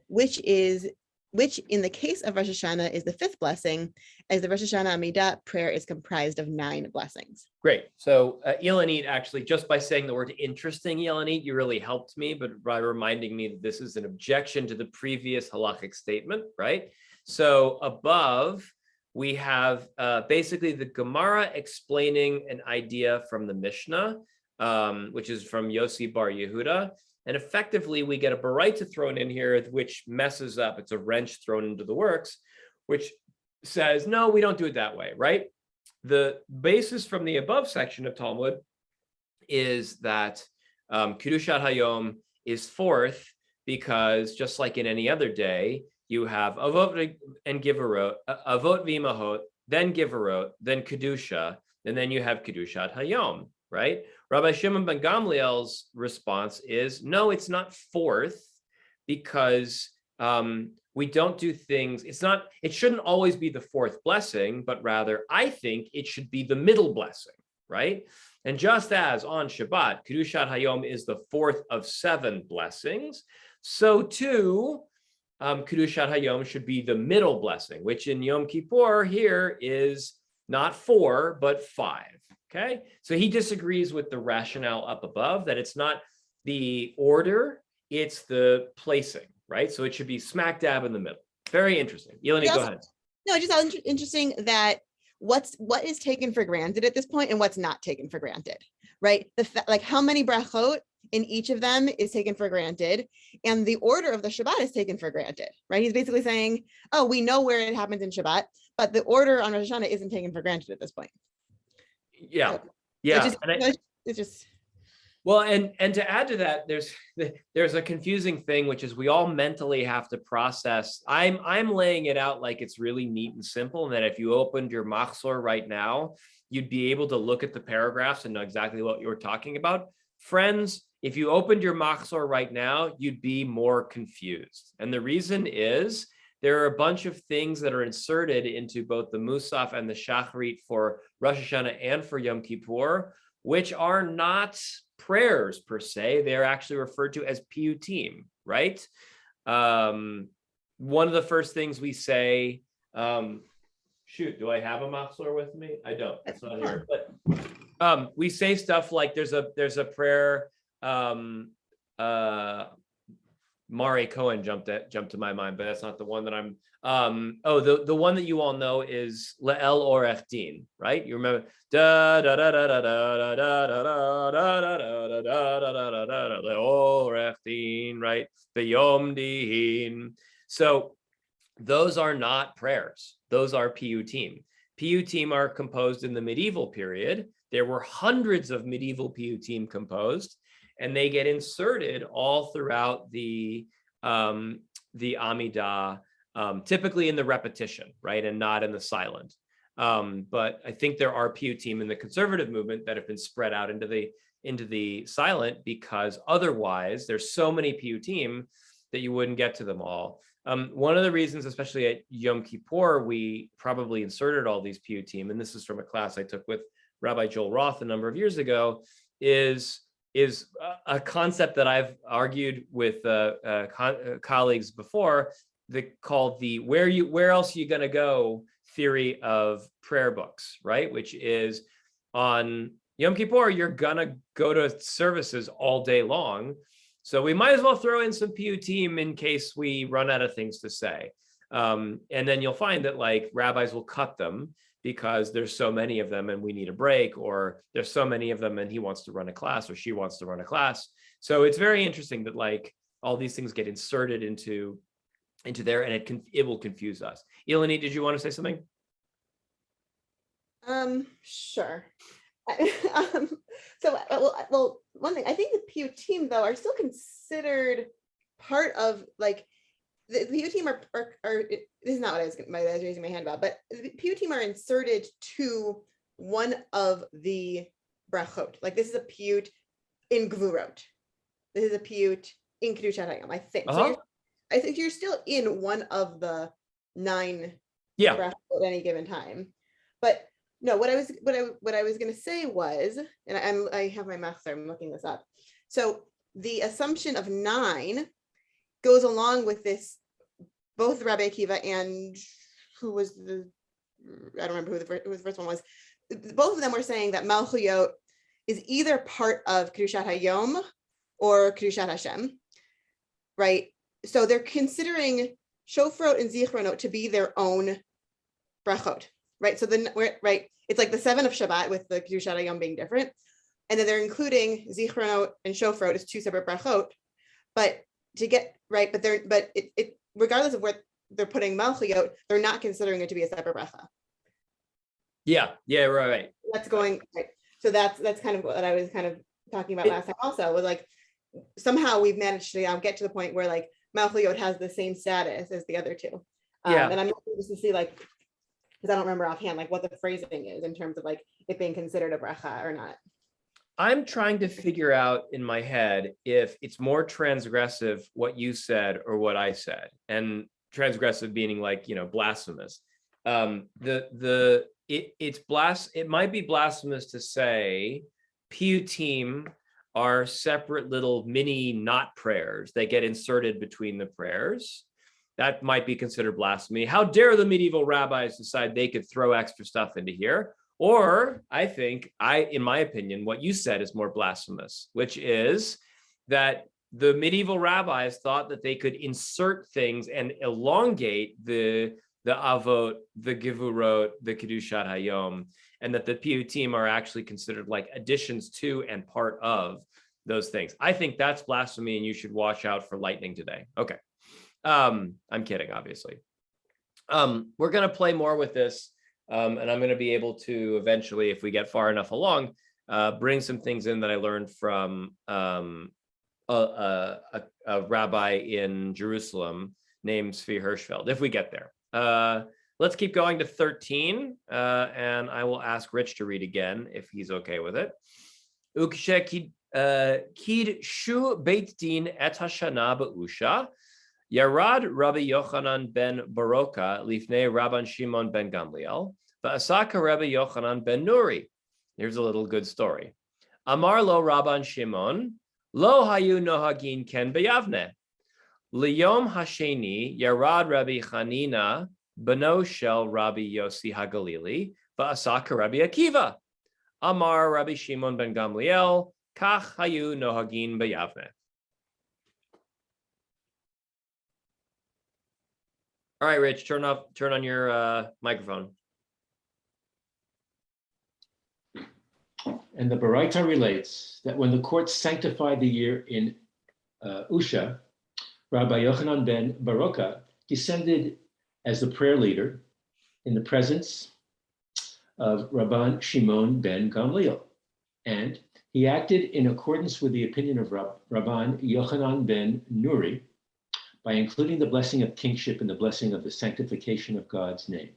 which in the case of Rosh Hashanah is the 5th blessing, as the Rosh Hashanah Amidah prayer is comprised of 9 blessings. Great. So Yelanit, actually, just by saying the word interesting, Yelanit, you really helped me, but by reminding me that this is an objection to the previous halachic statement, right? So above, we have basically the Gemara explaining an idea from the Mishnah, which is from Yossi Bar Yehuda. And effectively, we get a baraita thrown in here, which messes up. It's a wrench thrown into the works, which says, no, we don't do it that way, right? The basis from the above section of Talmud is that Kedushat Hayom is 4th because just like in any other day, you have Avot and Giverot, Avot v'Imahot, then Giverot, then Kedusha, and then you have Kedushat Hayom, right? Rabbi Shimon ben Gamliel's response is, no, it's not 4th because we don't do things. It shouldn't always be the 4th blessing, but rather I think it should be the middle blessing, right? And just as on Shabbat, Kedushat Hayom is the 4th of 7 blessings, so too, Kedushat Hayom should be the middle blessing, which in Yom Kippur here is not 4, but 5. Okay, so he disagrees with the rationale up above that it's not the order, it's the placing, right? So it should be smack dab in the middle. Very interesting. Yeleni, go ahead. No, just interesting that what is taken for granted at this point and what's not taken for granted, right? Like how many brachot in each of them is taken for granted, and the order of the Shabbat is taken for granted, right? He's basically saying, oh, we know where it happens in Shabbat, but the order on Rosh Hashanah isn't taken for granted at this point. Yeah, So, yeah. It's just well, and to add to that, there's a confusing thing, which is we all mentally have to process. I'm laying it out like it's really neat and simple, and that if you opened your Machzor right now, you'd be able to look at the paragraphs and know exactly what you're talking about. Friends, if you opened your Machzor right now, you'd be more confused. And the reason is there are a bunch of things that are inserted into both the Mussaf and the Shacharit for Rosh Hashanah and for Yom Kippur, which are not prayers per se. They're actually referred to as piyutim, right? One of the first things we say, shoot, do I have a Machzor with me? I don't, it's not here. But we say stuff like there's a prayer, Mari Cohen jumped to my mind, but that's not the one that I'm. The one that you all know is Le'el Orech Din, right? You remember da da da da da da da da da da da da da da Le'orech Din, right? B'yom Din. So those are not prayers; those are piyutim. Piyutim are composed in the medieval period. There were hundreds of medieval piyutim composed, and they get inserted all throughout the Amidah, typically in the repetition, right, and not in the silent. But I think there are piyutim in the conservative movement that have been spread out into the silent, because otherwise there's so many piyutim that you wouldn't get to them all. One of the reasons, especially at Yom Kippur, we probably inserted all these piyutim, and this is from a class I took with Rabbi Joel Roth a number of years ago, is a concept that I've argued with colleagues before, called the where else are you going to go theory of prayer books, right? Which is on Yom Kippur, you're going to go to services all day long. So we might as well throw in some piyutim in case we run out of things to say. And then you'll find that like rabbis will cut them because there's so many of them and we need a break, or there's so many of them and he wants to run a class or she wants to run a class. So it's very interesting that like all these things get inserted into there, and it will confuse us. Eleni, did you want to say something? Sure. So, well, one thing, I think the PU though are still considered part of like the PU are this is not what I was raising my hand about, but the PU are inserted to one of the brachot. Like this is a PU in Gvurot. This is a PU in Kedushat Hayom, I think. So I think you're still in one of the 9 brachot at any given time. But no, what I was going to say was, and I have my math, so I'm looking this up. So the assumption of 9 goes along with this. Both Rabbi Akiva and who was I don't remember who the first one was. Both of them were saying that Malchuyot is either part of Kedushat Hayom or Kedushat Hashem, right? So they're considering Shofrot and Zichronot to be their own brachot, right? So then it's like the 7 of Shabbat with the Kedushat Hayom being different, and then they're including Zichronot and Shofrot as 2 separate brachot, but to get right, but it regardless of where they're putting Malchuyot, they're not considering it to be a separate bracha. Yeah, right. That's going right. So that's kind of what I was kind of talking about last time. Also, was like somehow we've managed to get to the point where like Malchuyot has the same status as the other 2. And I'm just to see like, because I don't remember offhand like what the phrasing is in terms of like it being considered a bracha or not. I'm trying to figure out in my head if it's more transgressive what you said or what I said, and transgressive meaning like, blasphemous. It might be blasphemous to say piyutim are separate little mini not prayers. They get inserted between the prayers. That might be considered blasphemy. How dare the medieval rabbis decide they could throw extra stuff into here? Or I think, in my opinion, what you said is more blasphemous, which is that the medieval rabbis thought that they could insert things and elongate the avot, the givurot, the kedushat hayom, and that the piyutim are actually considered like additions to and part of those things. I think that's blasphemy, and you should watch out for lightning today. Okay. I'm kidding, obviously. We're going to play more with this. And I'm going to be able to eventually, if we get far enough along, bring some things in that I learned from a rabbi in Jerusalem named Zvi Hirschfeld, if we get there. Let's keep going to 13, and I will ask Rich to read again if he's okay with it. Kid shu beit din et hashana ba'usha. Yarad Rabbi Yochanan ben Baroka lifnei Rabban Shimon ben Gamliel, va'asaka Rabbi Yochanan ben Nuri. Here's a little good story. Amar lo Rabban Shimon, lo hayu nohagin ken beyavne. Liyom hasheni Yarad Rabbi Chanina beno shel Rabbi Yossi Hagalili, va'asaka Rabbi Akiva. Amar Rabbi Shimon ben Gamliel, kach hayu nohagin beyavne. All right, Rich, turn on your microphone. And the Baraita relates that when the court sanctified the year in Usha, Rabbi Yochanan ben Baroka descended as the prayer leader in the presence of Rabban Shimon ben Gamliel, and he acted in accordance with the opinion of Rabban Yochanan ben Nuri, by including the blessing of kingship and the blessing of the sanctification of God's name.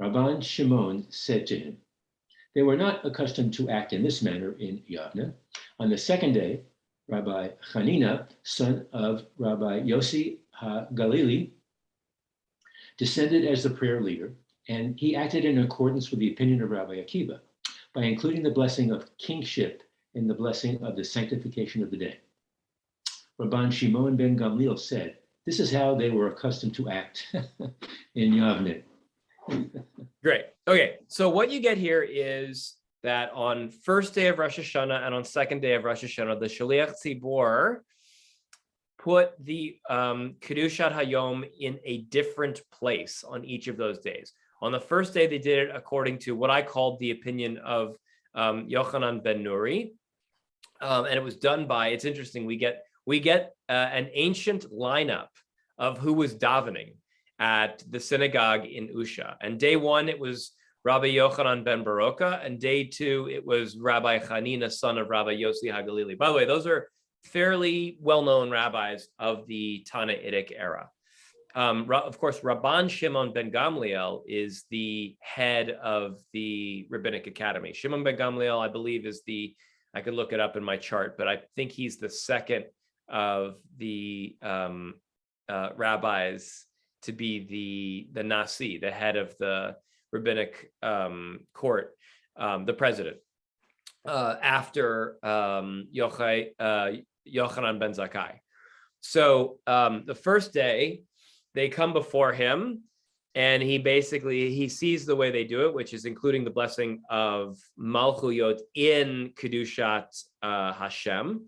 Rabban Shimon said to him, they were not accustomed to act in this manner in Yavne. On the second day, Rabbi Chanina, son of Rabbi Yossi HaGalili, descended as the prayer leader, and he acted in accordance with the opinion of Rabbi Akiva, by including the blessing of kingship and the blessing of the sanctification of the day. Rabban Shimon ben Gamliel said, this is how they were accustomed to act in Yavne. Great. Okay, so what you get here is that on first day of Rosh Hashanah and on second day of Rosh Hashanah, the Shaliach Tzibor put the Kedushat Hayom in a different place on each of those days. On the first day, they did it according to what I called the opinion of Yochanan ben Nuri. And it was done by, it's interesting, we get an ancient lineup of who was davening at the synagogue in Usha. And day one, it was Rabbi Yochanan ben Baroka, and day two, it was Rabbi Hanina, son of Rabbi Yossi HaGalili. By the way, those are fairly well-known rabbis of the Tannaitic era. Of course, Rabban Shimon ben Gamliel is the head of the Rabbinic Academy. Shimon ben Gamliel, I believe, is I could look it up in my chart, but I think he's the second of the rabbis to be the Nasi, the head of the rabbinic court, the president, after Yochanan ben Zakkai. So the first day, they come before him, and he sees the way they do it, which is including the blessing of Malchuyot in Kedushat Hashem.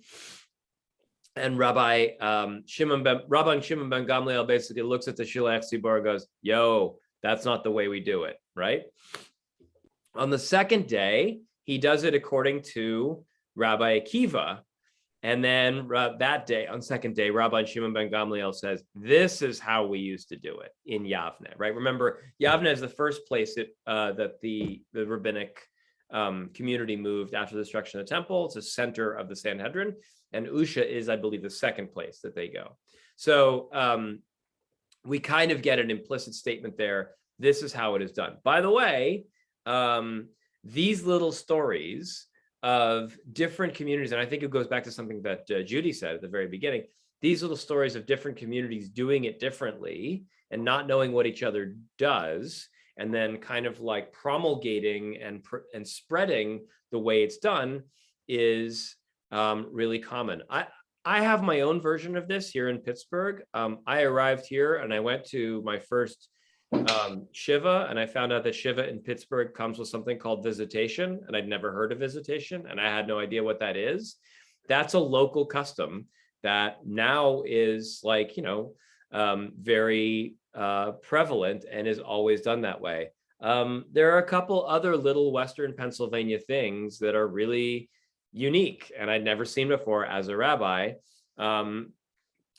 And Rabban Shimon ben Gamliel basically looks at the Shilach Tzibor and goes, yo, that's not the way we do it, right? On the second day, he does it according to Rabbi Akiva. And then that day, on second day, Rabban Shimon ben Gamliel says, this is how we used to do it in Yavne, right? Remember, Yavne is the first place that the rabbinic community moved after the destruction of the temple. It's the center of the Sanhedrin. And Usha is, I believe, the second place that they go. So we kind of get an implicit statement there. This is how it is done. By the way, these little stories of different communities, and I think it goes back to something that Judy said at the very beginning, these little stories of different communities doing it differently and not knowing what each other does, and then kind of like promulgating and spreading the way it's done is really common. I have my own version of this here in Pittsburgh. I arrived here and I went to my first Shiva, and I found out that Shiva in Pittsburgh comes with something called visitation, and I'd never heard of visitation, and I had no idea what that is. That's a local custom that now is like, very prevalent and is always done that way. There are a couple other little Western Pennsylvania things that are really unique and I'd never seen before as a rabbi. And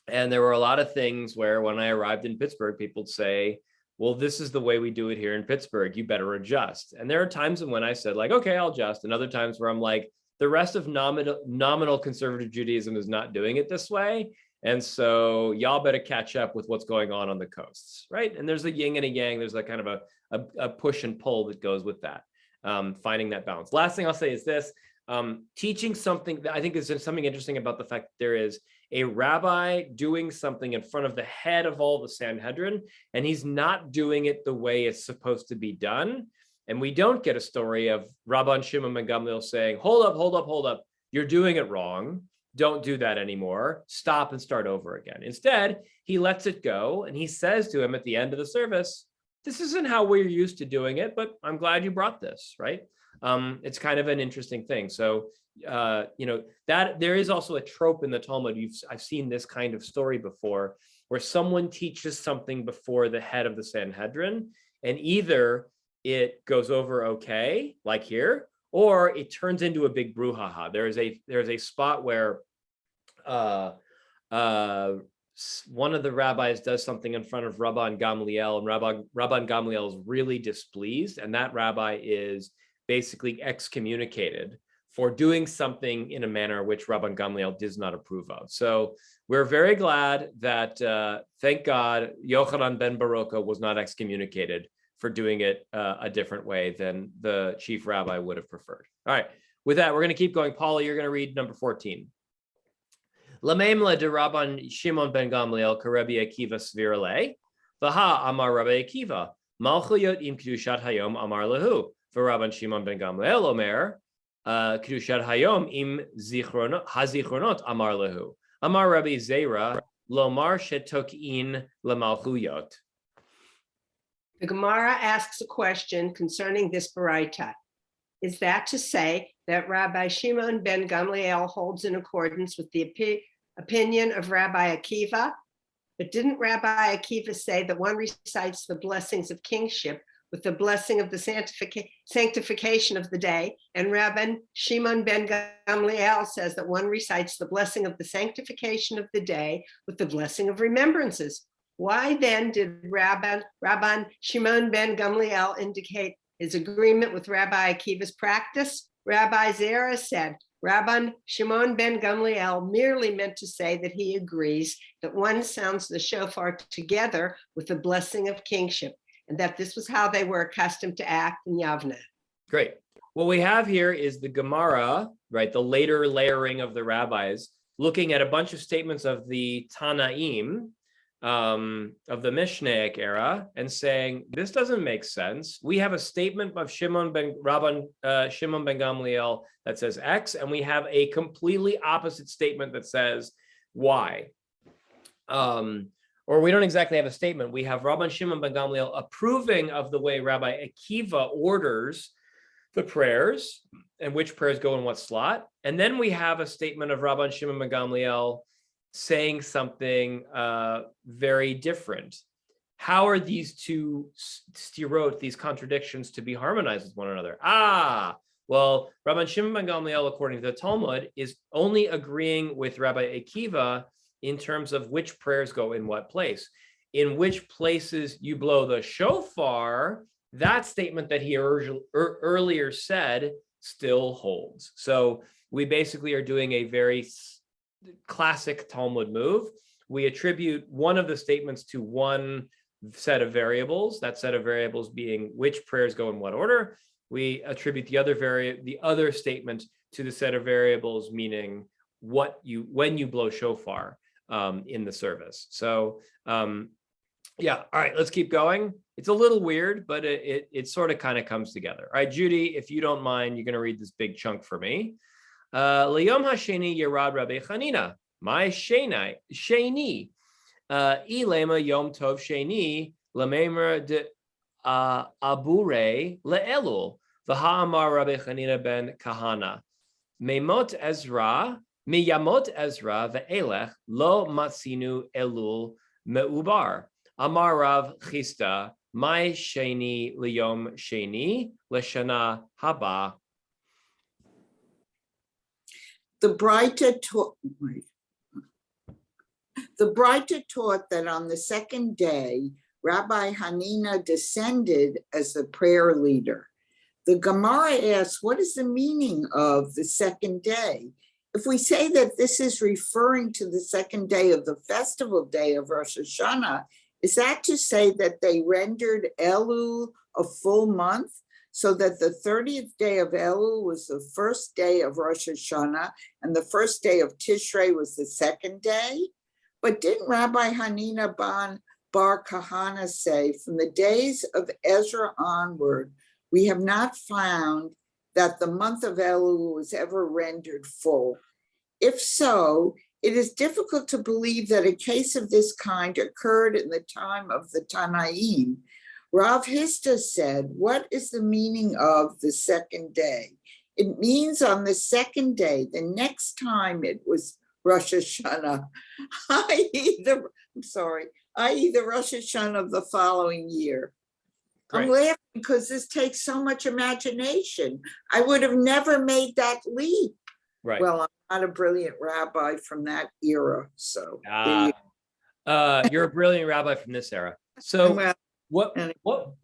there were a lot of things where when I arrived in Pittsburgh, people would say, well, this is the way we do it here in Pittsburgh, you better adjust. And there are times when I said like, okay, I'll adjust. And other times where I'm like, the rest of nominal conservative Judaism is not doing it this way. And so y'all better catch up with what's going on the coasts, right? And there's a yin and a yang. There's a kind of a push and pull that goes with that, finding that balance. Last thing I'll say is this, teaching something that I think is something interesting about the fact that there is a rabbi doing something in front of the head of all the Sanhedrin, and he's not doing it the way it's supposed to be done. And we don't get a story of Rabban Shimon ben Gamliel saying, hold up, you're doing it wrong. Don't do that anymore. Stop and start over again. Instead, he lets it go, and he says to him at the end of the service, this isn't how we're used to doing it, but I'm glad you brought this, right? It's kind of an interesting thing. So, that there is also a trope in the Talmud. I've seen this kind of story before, where someone teaches something before the head of the Sanhedrin, and either it goes over okay, like here, or it turns into a big brouhaha. There is a spot where one of the rabbis does something in front of Rabban Gamliel, and Rabban Gamliel is really displeased, and that rabbi is basically excommunicated for doing something in a manner which Rabban Gamliel does not approve of. So we're very glad that, thank God, Yochanan ben Baroka was not excommunicated for doing it a different way than the chief rabbi would have preferred. All right, with that, we're going to keep going. Paula, you're going to read number 14. Lamemla de Rabban Shimon ben Gamliel Karebi Akiva Svirale, Vaha Amar Rabbi Akiva, Malchuyot im Kedushat Hayom Amar Lahu, for Rabban Shimon ben Gamliel Omer, Kedushat Hayom im Hazichronot Amar Lahu, Amar Rabbi Zera, Lomar Shetokin Lamalchuyot. The Gemara asks a question concerning this baraita. Is that to say that Rabbi Shimon ben Gamliel holds in accordance with the opinion of Rabbi Akiva? But didn't Rabbi Akiva say that one recites the blessings of kingship with the blessing of the sanctification of the day. And Rabbi Shimon ben Gamliel says that one recites the blessing of the sanctification of the day with the blessing of remembrances. Why then did Rabbi Shimon ben Gamliel indicate his agreement with Rabbi Akiva's practice? Rabbi Zera said, Rabbi Shimon ben Gamliel merely meant to say that he agrees that one sounds the shofar together with the blessing of kingship, and that this was how they were accustomed to act in Yavne. Great. What we have here is the Gemara, right? The later layering of the rabbis, looking at a bunch of statements of the Tanaim, of the Mishnaic era, and saying, this doesn't make sense. We have a statement of Shimon ben Gamliel that says X, and we have a completely opposite statement that says Y. Or we don't exactly have a statement. We have Rabban Shimon ben Gamliel approving of the way Rabbi Akiva orders the prayers and which prayers go in what slot. And then we have a statement of Rabban Shimon ben Gamliel saying something very different. How are these two stirot, these contradictions, to be harmonized with one another? Well, Rabban Shimon ben Gamliel, according to the Talmud, is only agreeing with Rabbi Akiva in terms of which prayers go in what place. In which places you blow the shofar, that statement that he earlier said still holds. So we basically are doing a very classic Talmud move. We attribute one of the statements to one set of variables, that set of variables being which prayers go in what order. We attribute the other statement to the set of variables, meaning when you blow shofar in the service. So yeah, all right, let's keep going. It's a little weird, but it sort of kind of comes together. All right, Judy, if you don't mind, you're going to read this big chunk for me. Liyom hasheni yerad Rabbi Chanina, my sheni, ilema yom tov sheni lamemer de abure leelul v'ha'amar Rabbi Chanina ben Kahana miyamot Ezra ve'elech lo matzinu elul meubar amar Rav Chista my sheni liyom sheni leshana haba. The Breita taught that on the second day, Rabbi Hanina descended as the prayer leader. The Gemara asks, what is the meaning of the second day? If we say that this is referring to the second day of the festival day of Rosh Hashanah, is that to say that they rendered Elul a full month? So that the 30th day of Elul was the first day of Rosh Hashanah, and the first day of Tishrei was the second day? But didn't Rabbi Hanina bar Kahana say, from the days of Ezra onward, we have not found that the month of Elul was ever rendered full? If so, it is difficult to believe that a case of this kind occurred in the time of the Tanaim. Rav Hista said, what is the meaning of the second day? It means on the second day, the next time it was Rosh Hashanah, i.e. the Rosh Hashanah of the following year. Great. I'm laughing because this takes so much imagination. I would have never made that leap. Right. Well, I'm not a brilliant rabbi from that era, so. You're a brilliant rabbi from this era. So. Well,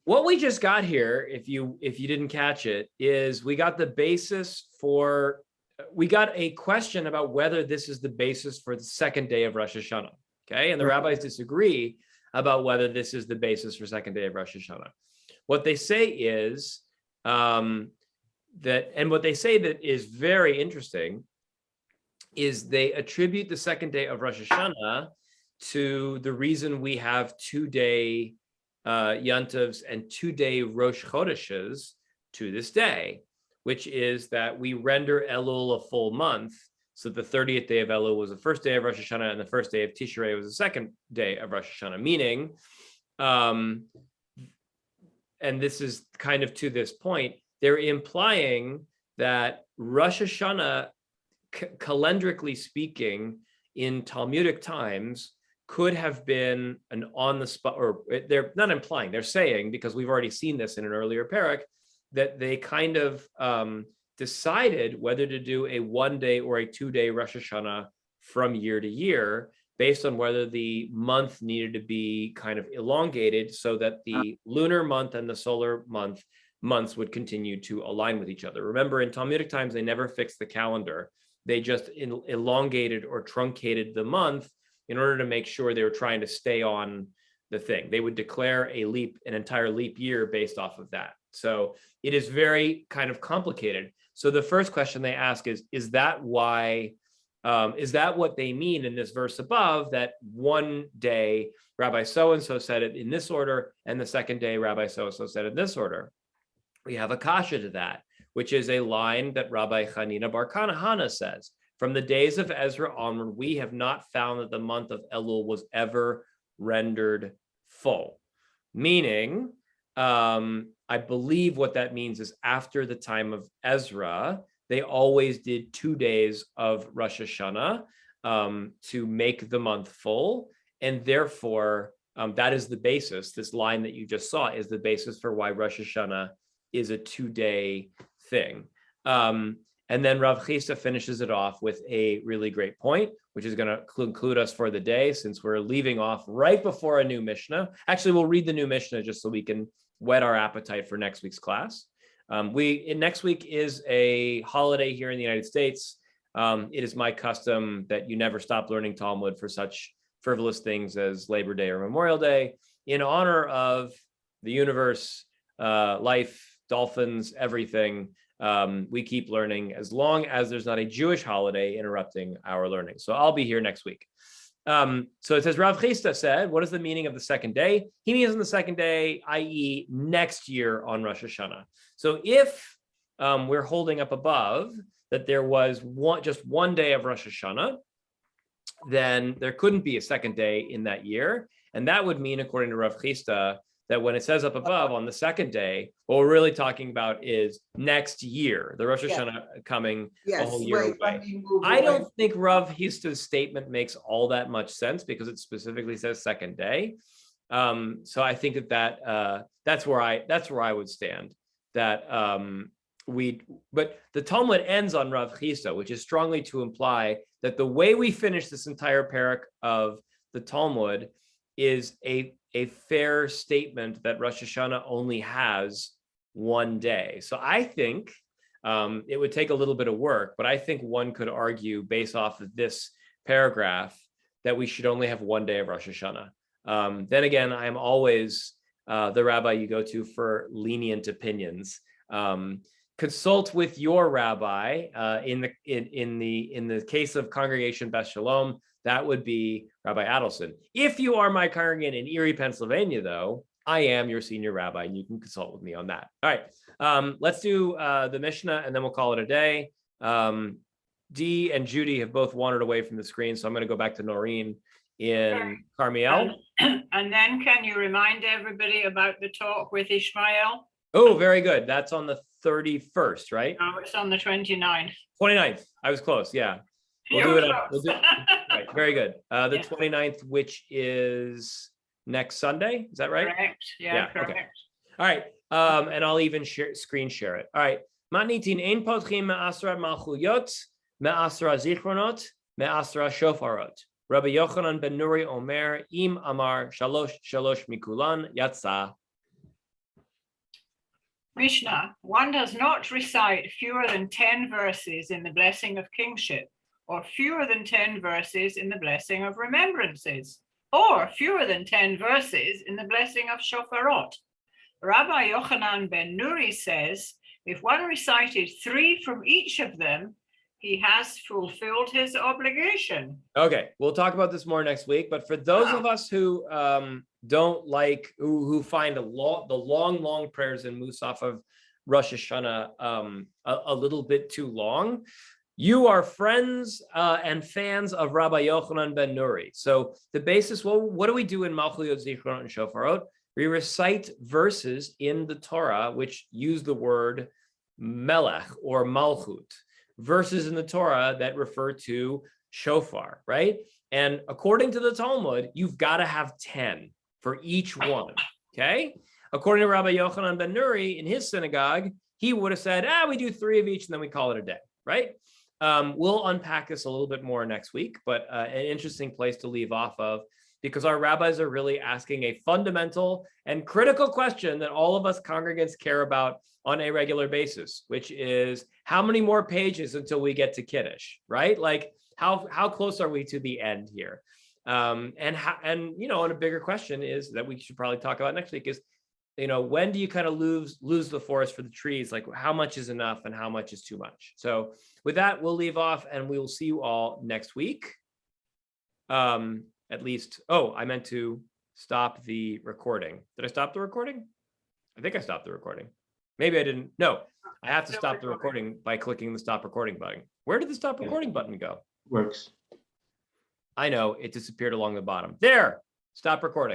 what we just got here, if you didn't catch it, is we got the basis for, we got a question about whether this is the basis for the second day of Rosh Hashanah. Okay, and the rabbis disagree about whether this is the basis for second day of Rosh Hashanah. What they say is what they say that is very interesting is they attribute the second day of Rosh Hashanah to the reason we have 2-day Yantovs and 2-day Rosh Chodeshes to this day, which is that we render Elul a full month. So the 30th day of Elul was the first day of Rosh Hashanah, and the first day of Tishrei was the second day of Rosh Hashanah, meaning, and this is kind of to this point, they're implying that Rosh Hashanah, calendarically speaking, in Talmudic times, could have been an on the spot, or they're not implying, they're saying, because we've already seen this in an earlier parak, that they kind of decided whether to do a 1 day or a 2 day Rosh Hashanah from year to year, based on whether the month needed to be kind of elongated so that the lunar month and the solar months would continue to align with each other. Remember, in Talmudic times, they never fixed the calendar. They just elongated or truncated the month in order to make sure they were trying to stay on the thing. They would declare an entire leap year based off of that. So it is very kind of complicated. So the first question they ask is that why, is that what they mean in this verse above, that 1 day Rabbi so-and-so said it in this order, and the second day Rabbi so-and-so said it in this order? We have a kasha to that, which is a line that Rabbi Chanina bar Kanahana says, from the days of Ezra onward, we have not found that the month of Elul was ever rendered full. Meaning, I believe what that means is after the time of Ezra, they always did 2 days of Rosh Hashanah to make the month full. And therefore, that is the basis. This line that you just saw is the basis for why Rosh Hashanah is a 2 day thing. And then Rav Chisda finishes it off with a really great point, which is going to conclude us for the day, since we're leaving off right before a new Mishnah. Actually, we'll read the new Mishnah just so we can whet our appetite for next week's class. Next week is a holiday here in the United States. It is my custom that you never stop learning Talmud for such frivolous things as Labor Day or Memorial Day, in honor of the universe, life, dolphins, everything. We keep learning as long as there's not a Jewish holiday interrupting our learning. So I'll be here next week. So it says, Rav Chisda said, what is the meaning of the second day? He means on the second day, i.e. next year on Rosh Hashanah. So if we're holding up above that there was just 1 day of Rosh Hashanah, then there couldn't be a second day in that year. And that would mean, according to Rav Chisda, that when it says up above on the second day, what we're really talking about is next year, the Rosh Hashanah coming a whole year away. I don't think Rav Chisda's statement makes all that much sense because it specifically says second day. So I think that's where I would stand. But the Talmud ends on Rav Chisda, which is strongly to imply that the way we finish this entire parak of the Talmud is a fair statement that Rosh Hashanah only has 1 day. So I think it would take a little bit of work, but I think one could argue based off of this paragraph that we should only have 1 day of Rosh Hashanah. Then again, I am always the rabbi you go to for lenient opinions. Consult with your rabbi. In the case of Congregation Beth Shalom, that would be Rabbi Adelson. If you are my congregant in Erie, Pennsylvania, though, I am your senior rabbi, and you can consult with me on that. All right, let's do the Mishnah, and then we'll call it a day. Dee and Judy have both wandered away from the screen, so I'm going to go back to Noreen in Carmiel. And then can you remind everybody about the talk with Ishmael? Oh, very good. That's on the 31st, right? No, it's on the 29th. 29th. I was close, yeah. Right, very good. The 29th, which is next Sunday, is that right? Correct. Yeah, correct. Okay. All right, and I'll even screen share it. All right. Matnitin ein potchim me'asra malchuyot, me'asra zichronot, me'asra shofarot. Rabbi Yochanan ben Nuri Omer, im amar shalosh mikulan yatsa. Mishnah, one does not recite fewer than 10 verses in the blessing of kingship, or fewer than 10 verses in the blessing of remembrances, or fewer than 10 verses in the blessing of shofarot. Rabbi Yochanan ben Nuri says, if one recited 3 from each of them, he has fulfilled his obligation. Okay, we'll talk about this more next week, but for those of us who don't like, who find the long prayers in Mussaf of Rosh Hashanah a little bit too long, you are friends and fans of Rabbi Yochanan ben Nuri. So the basis, well, what do we do in Malchuyot, Zichronot, and Shofarot? We recite verses in the Torah which use the word melech or malchut, verses in the Torah that refer to shofar, right? And according to the Talmud, you've got to have 10 for each one, okay? According to Rabbi Yochanan ben Nuri, in his synagogue, he would have said, we do 3 of each and then we call it a day, right? We'll unpack this a little bit more next week, but an interesting place to leave off of, because our rabbis are really asking a fundamental and critical question that all of us congregants care about on a regular basis, which is how many more pages until we get to Kiddush, right? Like how close are we to the end here? And a bigger question is that we should probably talk about next week is, when do you kind of lose the forest for the trees? Like how much is enough and how much is too much? So with that, we'll leave off and we will see you all next week. At least, I meant to stop the recording. Did I stop the recording? I think I stopped the recording. Maybe I didn't. No, I have to stop the recording by clicking the stop recording button. Where did the stop recording button go? Works. I know, it disappeared along the bottom. There, stop recording.